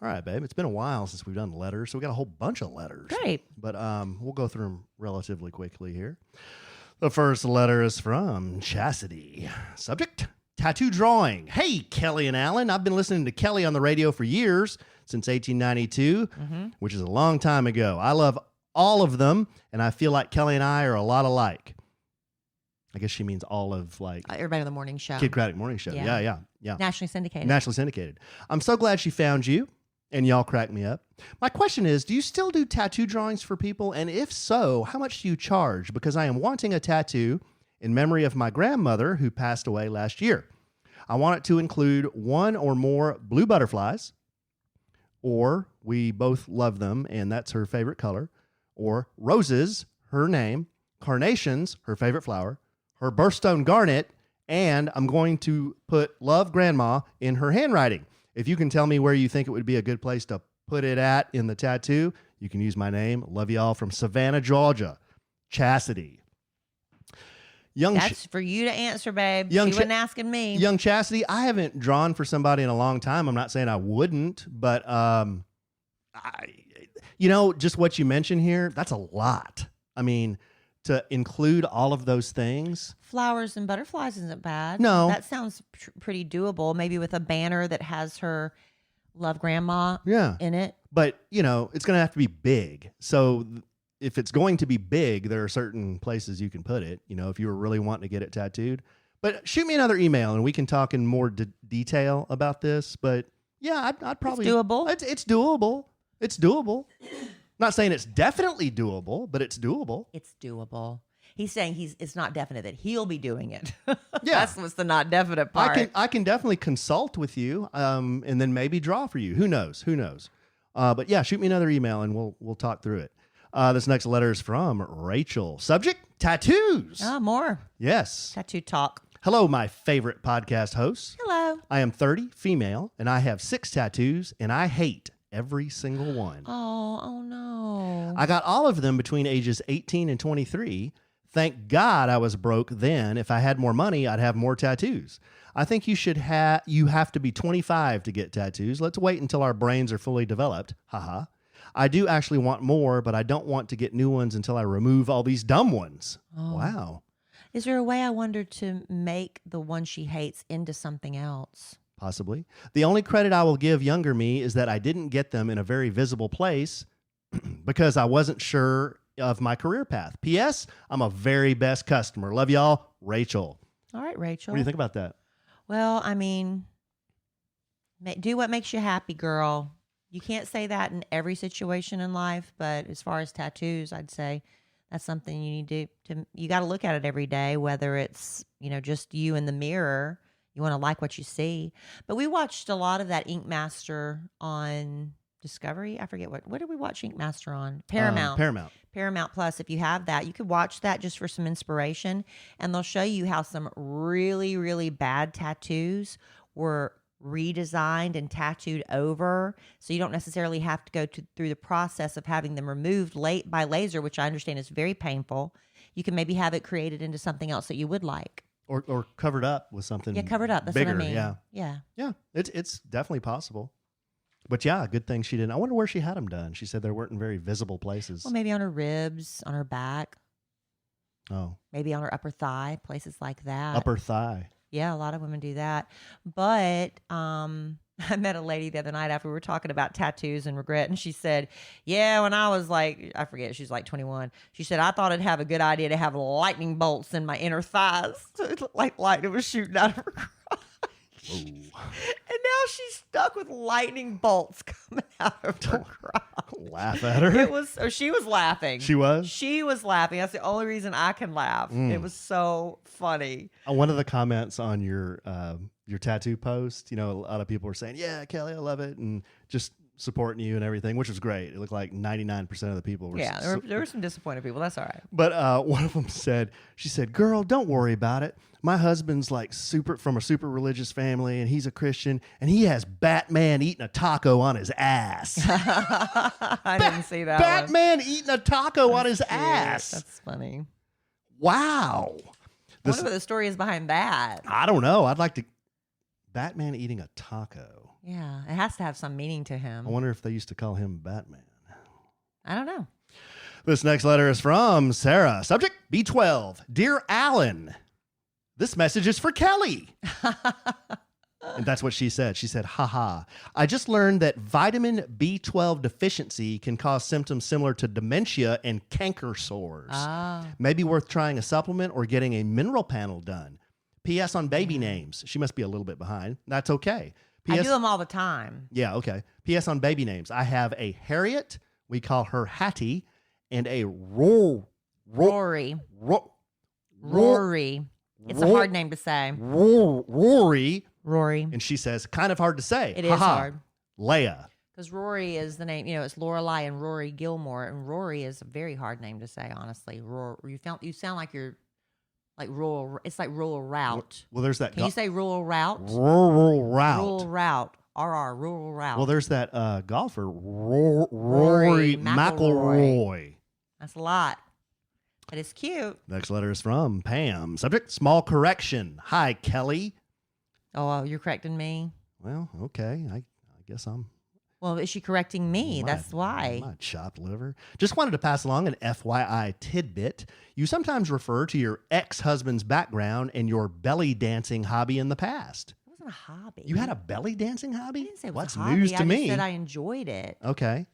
All right, babe. It's been a while since we've done letters, so we got a whole bunch of letters. Great. But we'll go through them relatively quickly here. The first letter is from Chastity. Subject, tattoo drawing. Hey, Kellie and Allen. I've been listening to Kellie on the radio for years, since 1892, which is a long time ago. I love all of them, and I feel like Kellie and I are a lot alike. I guess she means all of, like, Everybody on the morning show. Kid Craddock Morning Show. Yeah. Nationally syndicated. Nationally syndicated. I'm so glad she found you, and y'all crack me up. My question is, do you still do tattoo drawings for people? And if so, how much do you charge? Because I am wanting a tattoo in memory of my grandmother who passed away last year. I want it to include one or more blue butterflies, or we both love them, and that's her favorite color, or roses, her name, carnations, her favorite flower, her birthstone garnet, and I'm going to put love grandma in her handwriting. If you can tell me where you think it would be a good place to put it at in the tattoo, you can use my name. Love y'all from Savannah, Georgia. Chastity. That's for you to answer, babe. She wasn't asking me. Young Chastity, I haven't drawn for somebody in a long time. I'm not saying I wouldn't, but just what you mentioned here, that's a lot. I mean, to include all of those things. Flowers and butterflies isn't bad. No. That sounds pretty doable. Maybe with a banner that has her love grandma in it. But, it's going to have to be big. So if it's going to be big, there are certain places you can put it, if you were really wanting to get it tattooed. But shoot me another email and we can talk in more detail about this. But yeah, I'd probably... It's doable. It's doable. It's doable. Not saying it's definitely doable, but it's doable. It's doable. He's saying it's not definite that he'll be doing it. Yeah. That's what's the not definite part. I can definitely consult with you, and then maybe draw for you. Who knows? But yeah, shoot me another email and we'll talk through it. This next letter is from Rachel. Subject, tattoos. More. Yes. Tattoo talk. Hello, my favorite podcast hosts. Hello. I am 30, female, and I have 6 tattoos, and I hate every single one. Oh no. I got all of them between ages 18 and 23. Thank God I was broke then. If I had more money, I'd have more tattoos. I think you have to be 25 to get tattoos. Let's wait until our brains are fully developed. Haha. I do actually want more, but I don't want to get new ones until I remove all these dumb ones. Oh. Wow. Is there a way, I wonder, to make the one she hates into something else? Possibly. The only credit I will give younger me is that I didn't get them in a very visible place because I wasn't sure of my career path. P.S. I'm a very best customer. Love y'all, Rachel. All right, Rachel. What do you think about that? Well, I mean, do what makes you happy, girl. You can't say that in every situation in life, but as far as tattoos, I'd say that's something you need to you got to look at it every day, whether it's, just you in the mirror. You want to like what you see. But we watched a lot of that Ink Master on Discovery. I forget what did we watch Ink Master on? Paramount. Paramount Plus. If you have that, you could watch that just for some inspiration. And they'll show you how some really, really bad tattoos were redesigned and tattooed over. So you don't necessarily have to go through the process of having them removed by laser, which I understand is very painful. you can maybe have it created into something else that you would like. Or covered up with something. Yeah, covered up. That's bigger, what I mean. Yeah. Yeah. It's definitely possible. But yeah, good thing she didn't. I wonder where she had them done. She said they weren't in very visible places. Well, maybe on her ribs, on her back, Oh, maybe on her upper thigh, places like that. upper thigh. Yeah, a lot of women do that. But I met a lady the other night after we were talking about tattoos and regret, and she said, yeah, when I was like, I forget, she's like 21. She said, I thought it'd have a good idea to have lightning bolts in my inner thighs. So it looked like lightning was shooting out of her crotch. And now she's stuck with lightning bolts coming out of her crotch. Laugh at her. She was laughing. She was? She was laughing. That's the only reason I can laugh. It was so funny. One of the comments on your tattoo post, a lot of people were saying, yeah, Kelly, I love it, and just supporting you and everything, which was great. It looked like 99% of the people were. Yeah, there were some disappointed people. That's all right. But one of them she said, girl, don't worry about it. My husband's from a super religious family, and he's a Christian, and he has Batman eating a taco on his ass. I didn't see that Batman eating a taco on his ass. That's funny. Wow. I wonder what the story is behind that. I don't know. I'd like to. Batman eating a taco. Yeah, it has to have some meaning to him. I wonder if they used to call him Batman. I don't know. This next letter is from Sarah. Subject, B12. Dear Allen, this message is for Kelly. And that's what she said. She said, haha. I just learned that vitamin B12 deficiency can cause symptoms similar to dementia and canker sores. Maybe worth trying a supplement or getting a mineral panel done. P.S. on baby names. She must be a little bit behind. That's okay. I do them all the time. Yeah, okay. P.S. on baby names. I have a Harriet. We call her Hattie. And a Rory. Rory. It's a hard name to say. Rory. Rory. And she says, kind of hard to say. It is hard. Leia. Because Rory is the name, it's Lorelai and Rory Gilmore. And Rory is a very hard name to say, honestly. You sound like you're like rural. It's like rural route. Well, there's that. Can you say rural route? Rural route. Rural route. RR, rural route. Well, there's that golfer, Rory McIlroy. That's a lot. But it's cute. Next letter is from Pam. Subject, small correction. Hi, Kelly. Oh, you're correcting me? Well, okay. I guess I'm. Well, is she correcting me? That's why. My chopped liver. Just wanted to pass along an FYI tidbit. You sometimes refer to your ex-husband's background and your belly dancing hobby in the past. It wasn't a hobby. You had a belly dancing hobby? I didn't say it was What's a hobby. news to me? I just said I enjoyed it. Okay.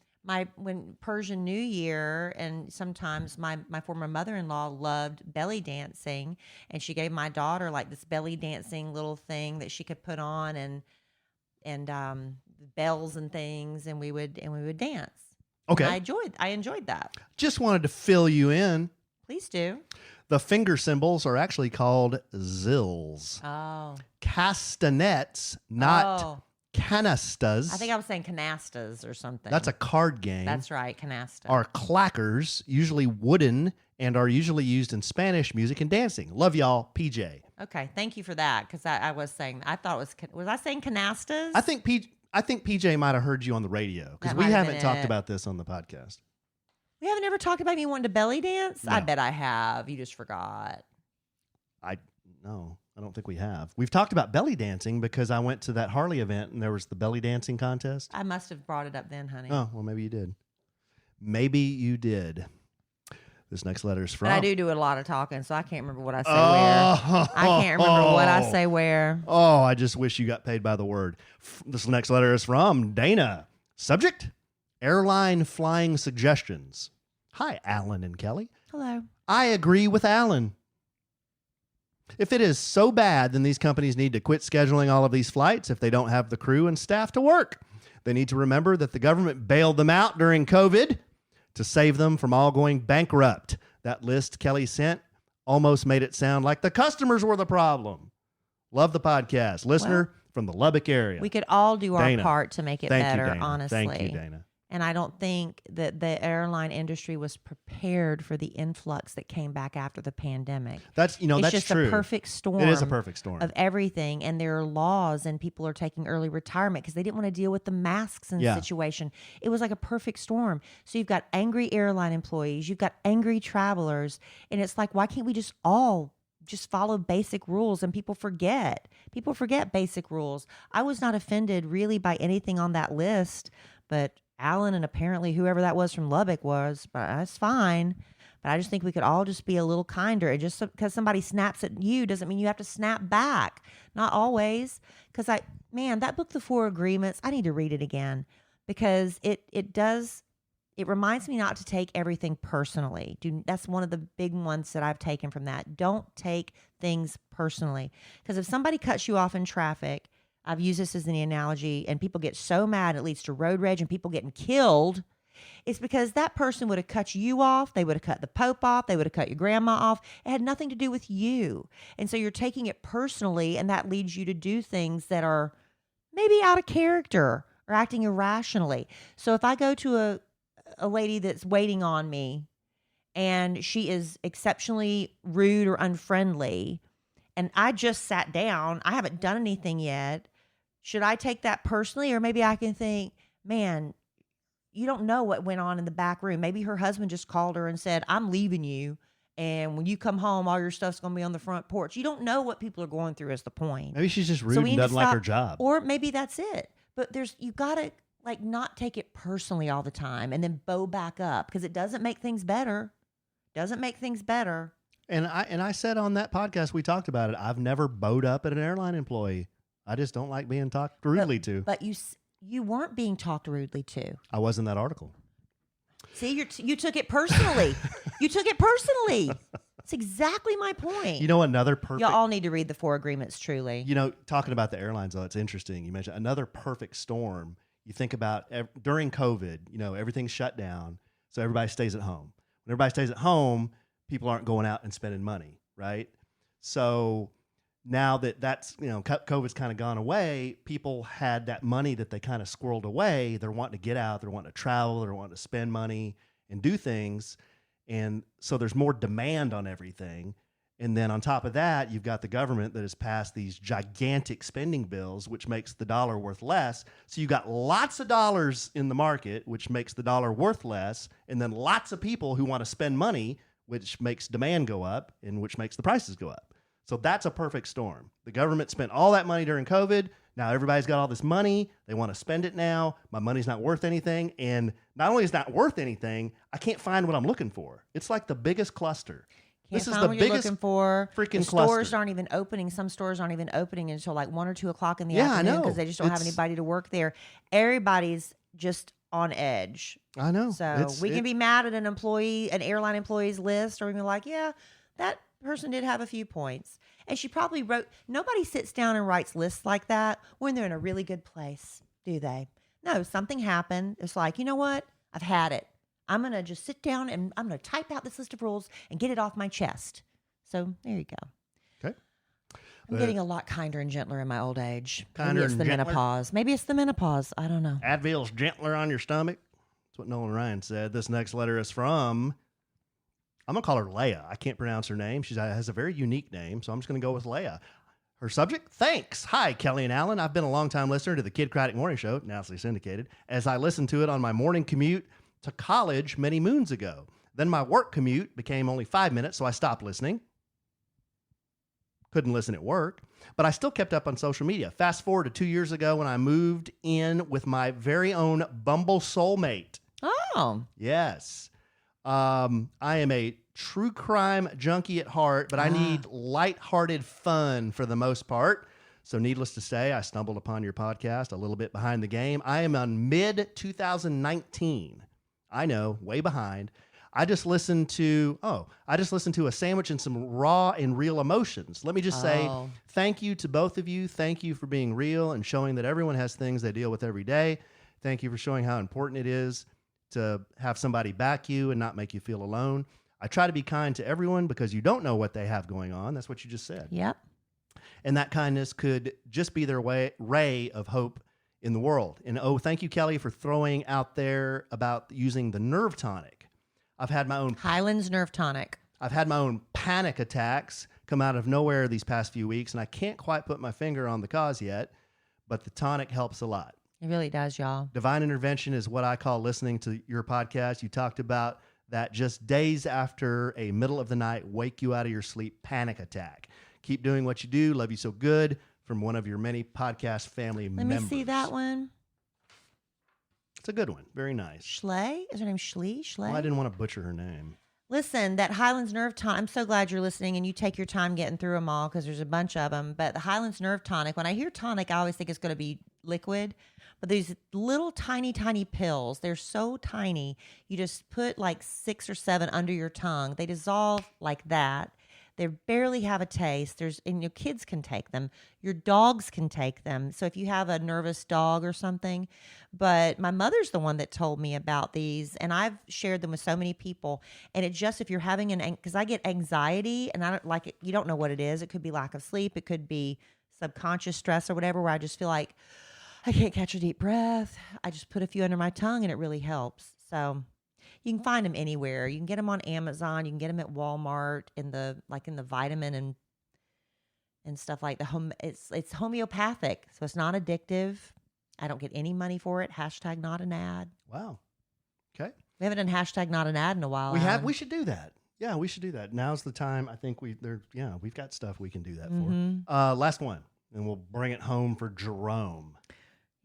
When Persian New Year, and sometimes my former mother-in-law loved belly dancing, and she gave my daughter like this belly dancing little thing that she could put on and bells and things, and we would dance. Okay. And I enjoyed that. Just wanted to fill you in. Please do. The finger cymbals are actually called zills. Oh. Castanets, not canastas. I think I was saying canastas or something. That's a card game. That's right, canasta. Are clackers, usually wooden, and are usually used in Spanish music and dancing. Love y'all, PJ. Okay, thank you for that, because I was saying, I thought it was I saying canastas? I think PJ might have heard you on the radio, because we haven't talked about this on the podcast. We haven't ever talked about me wanting to belly dance? No. I bet I have. You just forgot. No, I don't think we have. We've talked about belly dancing because I went to that Harley event and there was the belly dancing contest. I must have brought it up then, honey. Oh, well, maybe you did. Maybe you did. This next letter is from... But I do a lot of talking, so I can't remember what I say where. I can't remember what I say where. Oh, I just wish you got paid by the word. This next letter is from Dana. Subject, airline flying suggestions. Hi, Allen and Kelly. Hello. I agree with Allen. If it is so bad, then these companies need to quit scheduling all of these flights if they don't have the crew and staff to work. They need to remember that the government bailed them out during COVID to save them from all going bankrupt. That list Kelly sent almost made it sound like the customers were the problem. Love the podcast. Listener from the Lubbock area. We could all do our Dana. part to make it Thank better, you, Dana. honestly. Thank you, Dana. And I don't think that the airline industry was prepared for the influx that came back after the pandemic. That's It's just just a perfect storm. It is a perfect storm of everything. And there are laws, and people are taking early retirement because they didn't want to deal with the masks and situation. It was like a perfect storm. So you've got angry airline employees, you've got angry travelers, and it's like, why can't we just all just follow basic rules? And people forget basic rules. I was not offended really by anything on that list, but Allen and apparently whoever that was from Lubbock was, but that's fine. But I just think we could all just be a little kinder. And just because somebody snaps at you doesn't mean you have to snap back. Not always. Because that book, The Four Agreements, I need to read it again because it reminds me not to take everything personally. That's one of the big ones that I've taken from that. Don't take things personally. Because if somebody cuts you off in traffic, I've used this as an analogy, and people get so mad it leads to road rage and people getting killed. It's because that person would have cut you off. They would have cut the Pope off. They would have cut your grandma off. It had nothing to do with you. And so you're taking it personally, and that leads you to do things that are maybe out of character or acting irrationally. So if I go to a lady that's waiting on me and she is exceptionally rude or unfriendly, and I just sat down, I haven't done anything yet, should I take that personally? Or maybe I can think, man, you don't know what went on in the back room. Maybe her husband just called her and said, I'm leaving you, and when you come home, all your stuff's going to be on the front porch. You don't know what people are going through is the point. Maybe she's just rude So we and need to doesn't like stop- her job. Or maybe that's it. But you got to not take it personally all the time and then bow back up, because it doesn't make things better. And I said on that podcast, we talked about it, I've never bowed up at an airline employee. I just don't like being talked rudely to. But you weren't being talked rudely to. I was in that article. See, you took it personally. You took it personally. That's exactly my point. You know, another perfect... Y'all all need to read The Four Agreements, truly. You know, talking about the airlines, though, it's interesting. You mentioned another perfect storm. You think about during COVID, everything's shut down, so everybody stays at home. When everybody stays at home, people aren't going out and spending money, right? So now that's COVID's kind of gone away, people had that money that they kind of squirreled away. They're wanting to get out, they're wanting to travel, they're wanting to spend money and do things. And so there's more demand on everything. And then on top of that, you've got the government that has passed these gigantic spending bills, which makes the dollar worth less. So you've got lots of dollars in the market, which makes the dollar worth less. And then lots of people who want to spend money, which makes demand go up and which makes the prices go up. So that's a perfect storm. The government spent all that money during COVID. Now everybody's got all this money. They want to spend it now. My money's not worth anything. And not only is it not worth anything, I can't find what I'm looking for. It's like the biggest cluster. Can't This is find the what you're biggest looking for. freaking The stores cluster. aren't even opening. Some stores aren't even opening until like 1 or 2 o'clock in the Yeah, I afternoon know. because they just don't have It's- anybody to work there. Everybody's just on edge. I know. So we can be mad at an airline employee's list, or we can be like, yeah, that person did have a few points. And she probably nobody sits down and writes lists like that when they're in a really good place, do they? No, something happened. It's like, you know what? I've had it. I'm going to just sit down and I'm going to type out this list of rules and get it off my chest. So there you go. Okay. I'm getting a lot kinder and gentler in my old age. Kinder Maybe it's and the gentler? menopause. Maybe it's the menopause. I don't know. Advil's gentler on your stomach. That's what Nolan Ryan said. This next letter is from, I'm going to call her Leah. I can't pronounce her name. She has a very unique name, so I'm just going to go with Leah. Her subject, thanks. Hi, Kellie and Allen. I've been a long-time listener to the Kid Craddock Morning Show, nationally syndicated, as I listened to it on my morning commute to college many moons ago. Then my work commute became only 5 minutes, so I stopped listening. Couldn't listen at work, but I still kept up on social media. Fast forward to 2 years ago when I moved in with my very own Bumble soulmate. Oh. Yes. I am a true crime junkie at heart, but I need lighthearted fun for the most part. So needless to say, I stumbled upon your podcast a little bit behind the game. I am on mid-2019. I know, way behind. I just listened to A Sandwich and Some Raw and Real Emotions. Let me just say thank you to both of you. Thank you for being real and showing that everyone has things they deal with every day. Thank you for showing how important it is to have somebody back you and not make you feel alone. I try to be kind to everyone because you don't know what they have going on. That's what you just said. Yep. And that kindness could just be their ray of hope in the world. And thank you, Kelly, for throwing out there about using the nerve tonic. I've had my own Highlands Nerve Tonic. I've had my own panic attacks come out of nowhere these past few weeks, and I can't quite put my finger on the cause yet, but the tonic helps a lot. It really does, y'all. Divine intervention is what I call listening to your podcast. You talked about that just days after a middle of the night, wake you out of your sleep panic attack. Keep doing what you do. Love you so good. From one of your many podcast family members. Let me see that one. It's a good one. Very nice. Schley? Is her name Schley? Well, I didn't want to butcher her name. Listen, that Highlands Nerve Tonic, I'm so glad you're listening and you take your time getting through them all because there's a bunch of them. But the Highlands Nerve Tonic, when I hear tonic, I always think it's going to be liquid. But these little tiny, tiny pills, they're so tiny. You just put like 6 or 7 under your tongue. They dissolve like that. They barely have a taste. And your kids can take them. Your dogs can take them. So if you have a nervous dog or something. But my mother's the one that told me about these, and I've shared them with so many people. And it just, if you're having because I get anxiety, and I don't like it. You don't know what it is. It could be lack of sleep. It could be subconscious stress or whatever, where I just feel like I can't catch a deep breath. I just put a few under my tongue, and it really helps. So you can find them anywhere. You can get them on Amazon. You can get them at Walmart in the vitamin and stuff like it's homeopathic, so it's not addictive. I don't get any money for it. # not an ad. Wow. Okay. We haven't done # not an ad in a while. We should do that. Yeah, we should do that. Now's the time. I think we've got stuff we can do that for. Last one, and we'll bring it home for Jerome.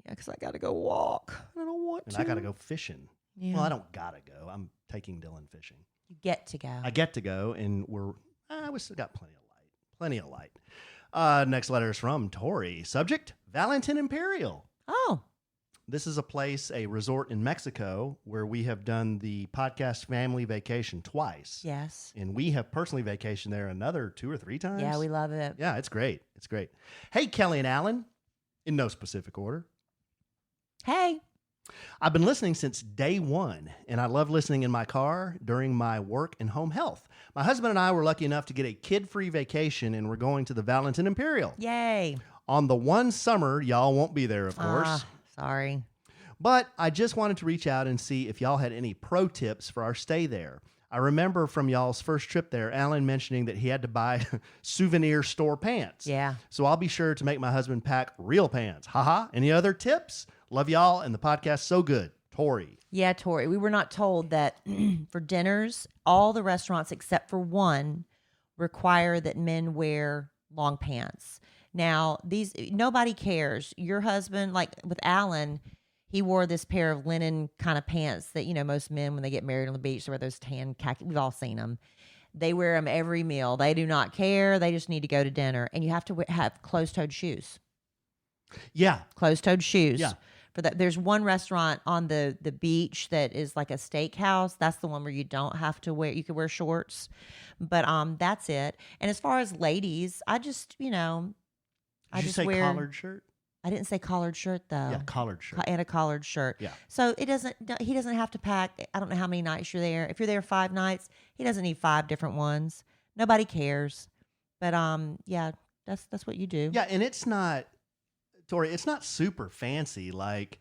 Yeah, because I got to go walk. I don't want to. And I got to go fishing. Yeah. Well, I don't gotta go. I'm taking Dylan fishing. You get to go. I get to go, and we still got plenty of light. Next letter is from Tori. Subject: Valentin Imperial. Oh. This is a resort in Mexico where we have done the podcast family vacation twice. Yes. And we have personally vacationed there another 2 or 3 times. Yeah, we love it. Yeah, it's great. It's great. Hey, Kellie and Allen, in no specific order. Hey. I've been listening since day one, and I love listening in my car during my work and home health. My husband and I were lucky enough to get a kid-free vacation, and we're going to the Valentin Imperial. Yay. On the one summer, y'all won't be there, of course. Sorry. But I just wanted to reach out and see if y'all had any pro tips for our stay there. I remember from y'all's first trip there, Alan mentioning that he had to buy souvenir store pants. Yeah. So I'll be sure to make my husband pack real pants. Haha. Any other tips? Love y'all, and the podcast so good. Tori. Yeah, Tori. We were not told that for dinners, all the restaurants except for one require that men wear long pants. Now, nobody cares. Your husband, like with Alan, he wore this pair of linen kind of pants that, most men, when they get married on the beach, they wear those tan khaki. We've all seen them. They wear them every meal. They do not care. They just need to go to dinner. And you have to have closed-toed shoes. Yeah. Closed-toed shoes. Yeah. For that, there's one restaurant on the beach that is like a steakhouse. That's the one where you don't have to wear. You can wear shorts, but that's it. And as far as ladies, I just Did you say wear collared shirt? I didn't say collared shirt though. Yeah, collared shirt. And a collared shirt. Yeah. So he doesn't have to pack. I don't know how many nights you're there. If you're there 5 nights, he doesn't need 5 different ones. Nobody cares. But yeah, that's what you do. Yeah, and it's not, Tori, it's not super fancy like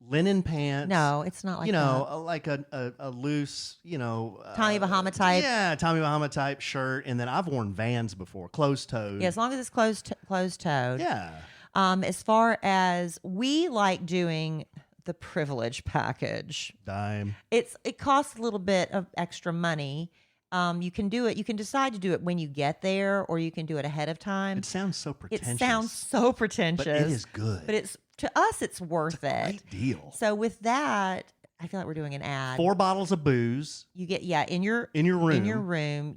linen pants. No, it's not like that. Like a loose, Tommy Bahama type. Yeah, Tommy Bahama type shirt. And then I've worn Vans before, closed-toed. Yeah, as long as it's closed-toed. Yeah. As far as we like doing the privilege package, Dime. it costs a little bit of extra money. You can do it. You can decide to do it when you get there, or you can do it ahead of time. It sounds so pretentious. It sounds so pretentious, but it is good. But to us, it's worth it. Great deal. So with that, I feel like we're doing an ad. 4 bottles of booze. You get in your room.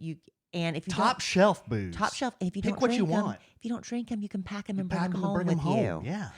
And if you top shelf booze. Top shelf. If you pick don't what drink you them, want. if you don't drink them, you can pack them and bring Pack them 'em and home bring 'em with you. home. Yeah.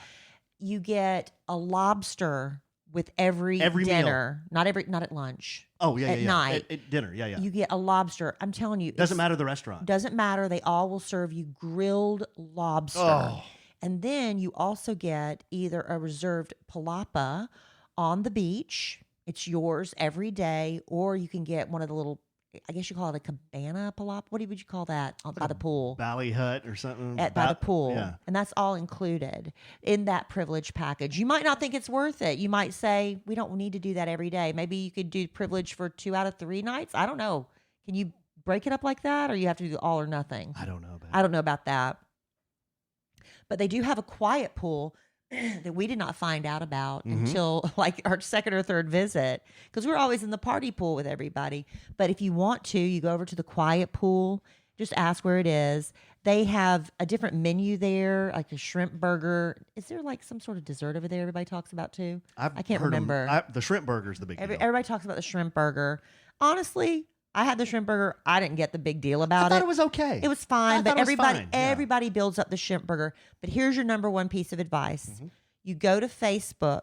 You get a lobster with every dinner. Not at lunch. Oh yeah, at night. At dinner. Yeah. You get a lobster. I'm telling you, Doesn't matter the restaurant. Doesn't matter. They all will serve you grilled lobster. Oh. And then you also get either a reserved palapa on the beach. It's yours every day, or you can get one of the little I guess you call it a cabana palapa. What would you call that by the pool? Valley Hut or something. By the pool. Yeah. And that's all included in that privilege package. You might not think it's worth it. You might say, we don't need to do that every day. Maybe you could do privilege for 2 out of 3 nights. I don't know. Can you break it up like that, or you have to do all or nothing? I don't know about I don't know about that. But they do have a quiet pool that we did not find out about until like our second or third visit, because we're always in the party pool with everybody. But if you want to, you go over to the quiet pool, just ask where it is. They have a different menu there, like a shrimp burger. Is there like some sort of dessert over there everybody talks about too? I can't remember. The shrimp burger is the big deal. Everybody talks about the shrimp burger. Honestly, I had the shrimp burger. I didn't get the big deal about I thought it was okay. It was fine, I but thought it was fine, yeah. everybody builds up the shrimp burger. But here's your number one piece of advice. You go to Facebook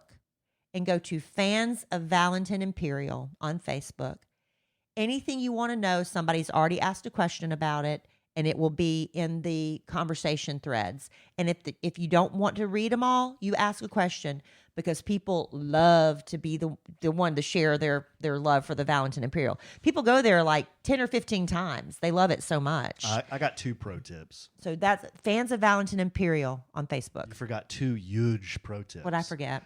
and go to Fans of Valentin Imperial on Facebook. Anything you want to know, somebody's already asked a question about it, and it will be in the conversation threads. And if you don't want to read them all, you ask a question, because people love to be the one to share their love for the Valentin Imperial. People go there like 10 or 15 times. They love it so much. I got 2 pro tips. So that's Fans of Valentin Imperial on Facebook. You forgot 2 huge pro tips. What'd I forget?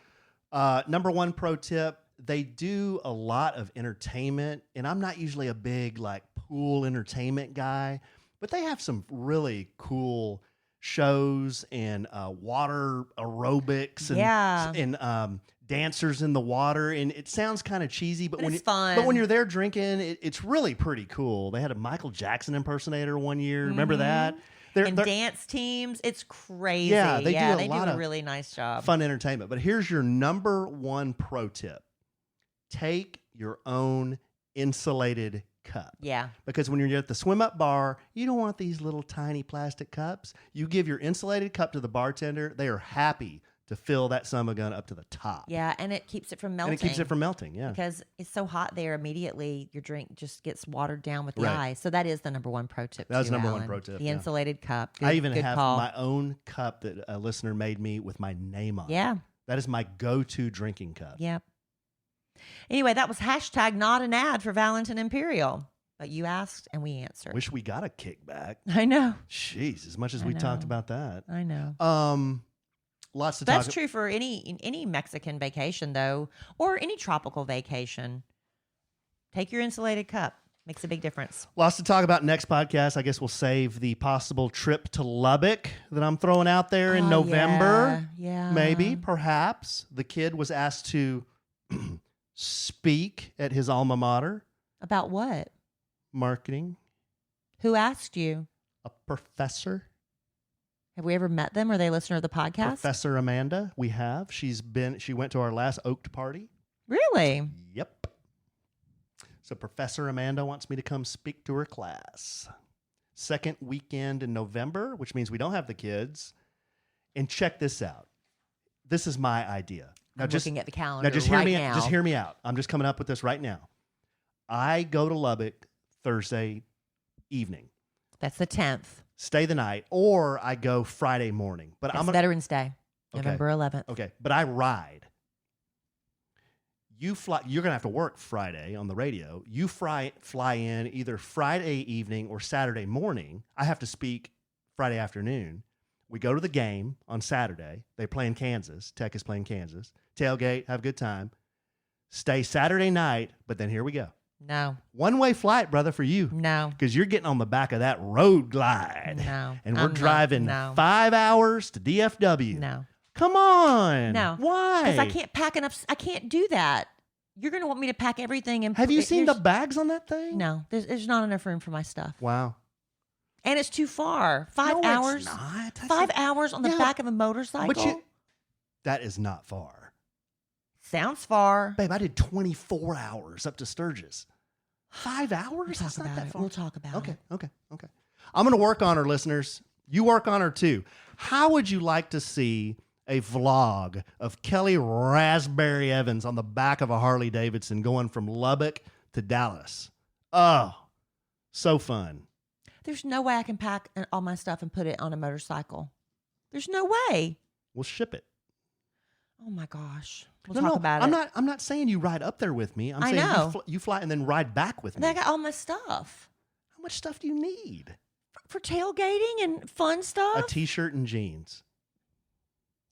Number 1 pro tip, they do a lot of entertainment, and I'm not usually a big like pool entertainment guy, but they have some really cool shows and water aerobics and dancers in the water. And it sounds kind of cheesy, but it's fun. But when you're there drinking, it's really pretty cool. They had a Michael Jackson impersonator one year. Remember that? They're dance teams. It's crazy. Yeah, they do do lot a of really nice job. Fun entertainment. But here's your number 1 pro tip. Take your own insulated cup. Yeah. Because when you're at the swim up bar, you don't want these little tiny plastic cups. You give your insulated cup to the bartender. They are happy to fill that summer gun up to the top. Yeah, and it keeps it from melting. Yeah. Because it's so hot there, immediately your drink just gets watered down with the Right. ice. So that is the number 1 pro tip. That was too, number 1 Alan. pro tip, The yeah. insulated cup. I even good have call. my own cup that a listener made me with my name on it. Yeah. That is my go-to drinking cup. Yep. Anyway, that was hashtag not an ad for Valentin Imperial. But you asked and we answered. Wish we got a kickback. I know. Jeez, as much as I we know. talked about that. I know. Lots to talk That's true for any Mexican vacation, though, or any tropical vacation. Take your insulated cup. Makes a big difference. Lots to talk about next podcast. I guess we'll save the possible trip to Lubbock that I'm throwing out there in November. Yeah. Maybe, perhaps. The kid was asked to speak at his alma mater. About what? Marketing. Who asked you? A professor. Have we ever met them? Are they a listener of the podcast? Professor Amanda. We have. She went to our last Oaked party. Really? Yep. So Professor Amanda wants me to come speak to her class. Second weekend in November, which means we don't have the kids. And check this out. This is my idea. I'm looking at the calendar Just hear me out. I'm just coming up with this right now. I go to Lubbock Thursday evening. That's the 10th. Stay the night, or I go Friday morning. But That's Veterans Day, Okay. November 11th. Okay, but I ride. You fly. You're gonna have to work Friday on the radio. You fly in either Friday evening or Saturday morning. I have to speak Friday afternoon. We go to the game on Saturday. They play in Kansas. Tech is playing Kansas. Tailgate, have a good time. Stay Saturday night, but then here we go. No. One-way flight, brother, for you. No. Because you're getting on the back of that road glide. No. And we're I'm not. driving No. 5 hours to DFW. No. Come on. No. Why? Because I can't pack enough. I can't do that. You're going to want me to pack everything. And Have you seen the bags on that thing? No. There's not enough room for my stuff. Wow. And it's too far. 5 No, hours. It's not. 5 hours on the Yeah. back of a motorcycle. But that is not far. Sounds far. Babe, I did 24 hours up to Sturgis. 5 hours? That's not that far. We'll talk about it. Okay. I'm going to work on her, listeners. You work on her too. How would you like to see a vlog of Kelly Raspberry Evans on the back of a Harley Davidson going from Lubbock to Dallas? Oh, so fun. There's no way I can pack all my stuff and put it on a motorcycle. There's no way. We'll ship it. Oh my gosh. No, We'll talk about it. I'm not saying you ride up there with me. I'm I saying know. you fly and then ride back with And me. I got all my stuff How much stuff do you need? for tailgating and fun stuff. A t-shirt and jeans.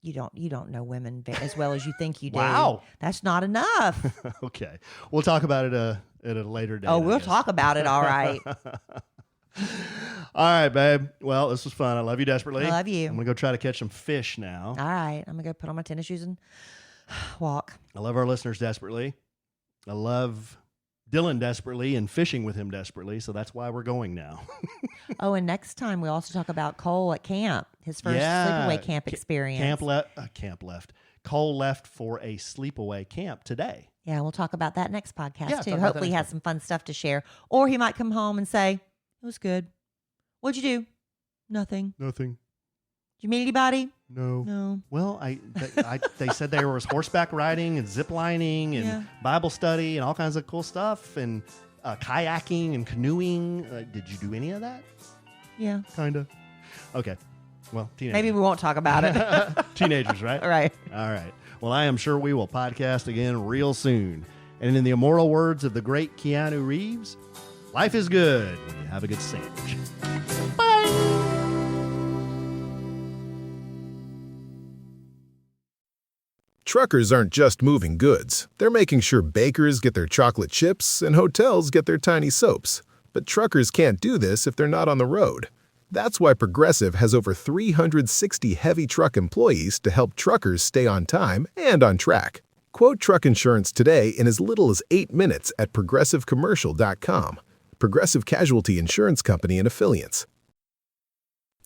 You don't know women as well as you think you do. Wow. That's not enough. Okay. We'll talk about it at a later date. Oh, I we'll guess. talk about it. All right. All right, babe. Well, this was fun. I love you desperately. I love you. I'm going to go try to catch some fish now. All right. I'm going to go put on my tennis shoes and walk. I love our listeners desperately. I love Dylan desperately and fishing with him desperately, so that's why we're going now. Oh, and next time we also talk about Cole at camp, his first Yeah. sleepaway camp experience. Camp left. Cole left for a sleepaway camp today. Yeah, we'll talk about that next podcast Yeah, too. talk about that Hopefully he next has some fun stuff to share. Or he might come home and say, it was good. What'd you do? Nothing. Nothing. Did you meet anybody? No. No. Well, they said there was horseback riding and zip lining and Yeah. Bible study and all kinds of cool stuff and kayaking and canoeing. Did you do any of that? Yeah. Kind of. Okay. Well, teenagers. Maybe we won't talk about it. Teenagers, right? All right. All right. Well, I am sure we will podcast again real soon. And in the immortal words of the great Keanu Reeves, life is good when you have a good sandwich. Truckers aren't just moving goods. They're making sure bakers get their chocolate chips and hotels get their tiny soaps. But truckers can't do this if they're not on the road. That's why Progressive has over 360 heavy truck employees to help truckers stay on time and on track. Quote truck insurance today in as little as 8 minutes at progressivecommercial.com. Progressive Casualty Insurance Company and Affiliates.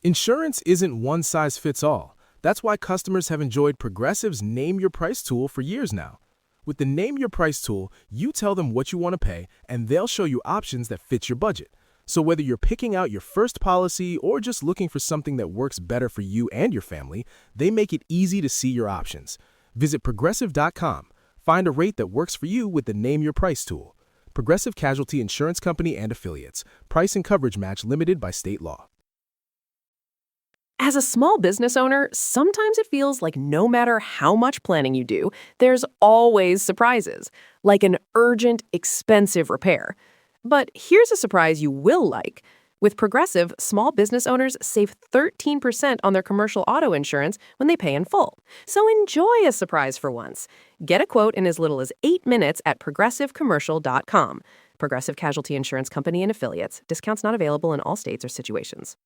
Insurance isn't one size fits all. That's why customers have enjoyed Progressive's Name Your Price tool for years now. With the Name Your Price tool, you tell them what you want to pay, and they'll show you options that fit your budget. So whether you're picking out your first policy or just looking for something that works better for you and your family, they make it easy to see your options. Visit Progressive.com. Find a rate that works for you with the Name Your Price tool. Progressive Casualty Insurance Company and Affiliates. Price and coverage match limited by state law. As a small business owner, sometimes it feels like no matter how much planning you do, there's always surprises, like an urgent, expensive repair. But here's a surprise you will like. With Progressive, small business owners save 13% on their commercial auto insurance when they pay in full. So enjoy a surprise for once. Get a quote in as little as 8 minutes at progressivecommercial.com. Progressive Casualty Insurance Company and Affiliates. Discounts not available in all states or situations.